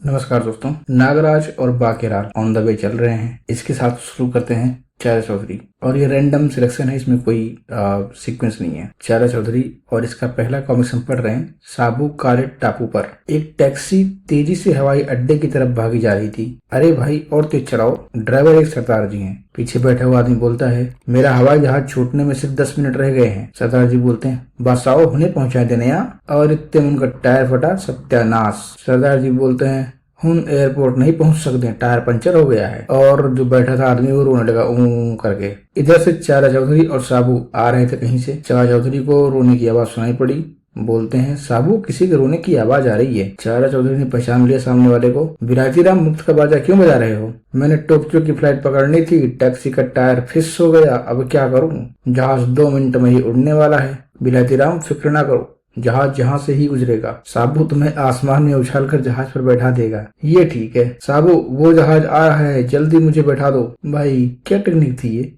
नमस्कार दोस्तों, नागराज और बाकेराल ऑन द वे चल रहे हैं। इसके साथ शुरू करते हैं चारा चौधरी, और ये रैंडम सिलेक्शन है, इसमें कोई सीक्वेंस नहीं है। चारा चौधरी और इसका पहला कॉमिक हम पढ़ रहे हैं। साबू काले टापू पर एक टैक्सी तेजी से हवाई अड्डे की तरफ भागी जा रही थी। अरे भाई और तेज चलाओ, ड्राइवर एक सरदार जी हैं। पीछे बैठा हुआ आदमी बोलता है, मेरा हवाई जहाज छूटने में सिर्फ 10 मिनट रह गए हैं। सरदार जी बोलते हैं, बस आओ उन्हें पहुंचा देने यहाँ। और इतने में उनका टायर फटा, सत्यानाश। सरदार जी बोलते हैं, हम एयरपोर्ट नहीं पहुंच सकते, टायर पंचर हो गया है। और जो बैठा था आदमी वो रोने लगा ऊं करके। इधर से चारा चौधरी और साबू आ रहे थे कहीं से। चारा चौधरी को रोने की आवाज सुनाई पड़ी। बोलते हैं, साबू किसी के रोने की आवाज आ रही है। चारा चौधरी ने पहचान लिया सामने वाले को। विराजीराम मुफ्त का बाजा क्यों बजा रहे हो? मैंने टोक्यो की फ्लाइट पकड़नी थी, टैक्सी का टायर फिस हो गया, अब क्या करूं? जहाज 2 मिनट में ही उड़ने वाला है। विराजीराम फिक्र ना करो, जहाज जहां से ही गुजरेगा। साबू तुम्हें आसमान में उछाल कर जहाज पर बैठा देगा। ये ठीक है साबू, वो जहाज आ रहा है, जल्दी मुझे बैठा दो। भाई क्या टेक्निक थी ये,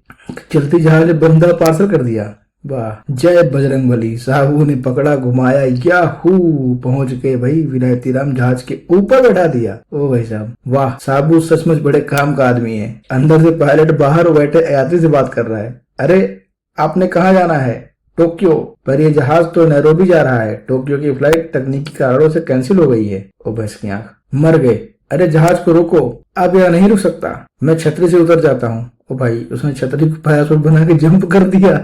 चलती जहाज में बंदा पार्सल कर दिया। वाह, जय बजरंगबली। साबू ने पकड़ा, घुमाया, याहू, पहुंच गए भाई। विलायतीराम जहाज के ऊपर बैठा दिया। ओ भाई साहब, वाह, साबू सचमुच बड़े काम का आदमी है। अंदर से पायलट बाहर बैठे यात्री से बात कर रहा है। अरे आपने कहाँ जाना है? टोक्यो। पर ये जहाज तो नैरोबी जा रहा है। टोक्यो की फ्लाइट तकनीकी कारणों से कैंसिल हो गई है। ओ भैंस की आंख, मर गए। अरे जहाज को रोको, अब यहाँ नहीं रुक सकता, मैं छतरी से उतर जाता हूँ। ओ भाई, उसने छतरी को पैराशूट बना के जंप कर दिया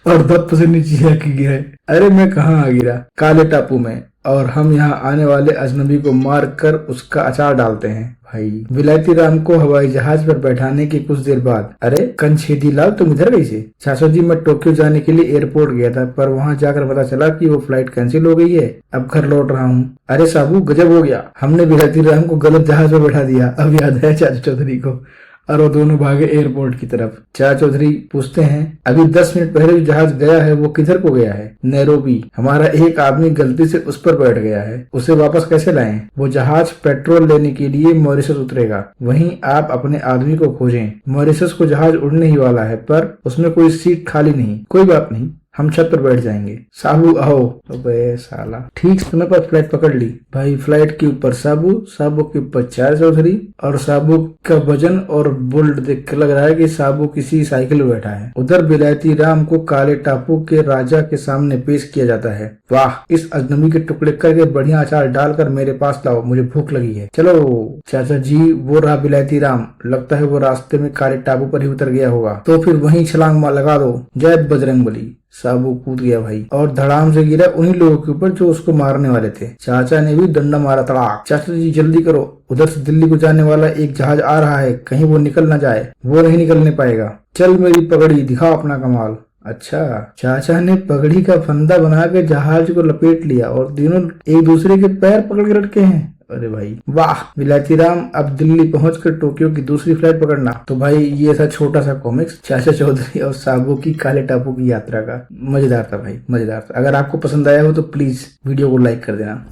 और धप से नीचे आके गिरे। अरे मैं कहाँ आ गिरा? काले टापू में, और हम यहाँ आने वाले अजनबी को मार कर उसका अचार डालते हैं। भाई, विलायती राम को हवाई जहाज पर बैठाने की कुछ देर बाद, अरे कंछेदी लाल तुम इधर कैसे? चाचा जी, मैं टोक्यो जाने के लिए एयरपोर्ट गया था, पर वहाँ जाकर पता चला कि वो फ्लाइट कैंसिल हो गई है। अब घर लौट रहा हूँ। अरे साबू गजब हो गया, हमने विलायती राम को गलत जहाज पर बैठा दिया। अब याद है चाचा चौधरी को। और वो दोनों भागे एयरपोर्ट की तरफ। चाचा चौधरी पूछते हैं, अभी 10 मिनट पहले जो जहाज गया है वो किधर को गया है? नैरोबी। हमारा एक आदमी गलती से उस पर बैठ गया है, उसे वापस कैसे लाएं? वो जहाज पेट्रोल लेने के लिए मॉरिशस उतरेगा, वहीं आप अपने आदमी को खोजें। मॉरिशस को जहाज उड़ने ही वाला है, पर उसमें कोई सीट खाली नहीं। कोई बात नहीं, हम छत पर बैठ जाएंगे। साबू आओ। अबे साला, ठीक समय पर फ्लाइट पकड़ ली। भाई फ्लाइट के ऊपर साबू, साबू के ऊपर चारा चौधरी, और साबू का वजन और बुल्ड देख कर लग रहा है कि साबू किसी साइकिल में बैठा है। उधर विलायती राम को काले टापू के राजा के सामने पेश किया जाता है। वाह, इस अजनबी के टुकड़े करके बढ़िया अचार डालकर मेरे पास लाओ, मुझे भूख लगी है। चलो चाचा जी, वो रहा विलायती राम, लगता है वो रास्ते में काले टापू पर ही उतर गया होगा। तो फिर वहीं छलांग लगा दो। जय बजरंगबली। साबू कूद गया भाई, और धड़ाम से गिरा उन्हीं लोगों के ऊपर जो उसको मारने वाले थे। चाचा ने भी डंडा मारा, तड़ाक। चाचा जी जल्दी करो, उधर से दिल्ली को जाने वाला एक जहाज आ रहा है, कहीं वो निकल ना जाए। वो नहीं निकलने पाएगा। चल मेरी पगड़ी, दिखाओ अपना कमाल। अच्छा, चाचा ने पगड़ी का फंदा बना के जहाज को लपेट लिया और तीनों एक दूसरे के पैर पकड़ के रखे हैं। अरे भाई वाह। विलायती राम, अब दिल्ली पहुंचकर टोक्यो की दूसरी फ्लाइट पकड़ना। तो भाई ये था छोटा सा कॉमिक्स चाचा चौधरी और साबू की काले टापू की यात्रा का। मजेदार था भाई, मजेदार था। अगर आपको पसंद आया हो तो प्लीज वीडियो को लाइक कर देना।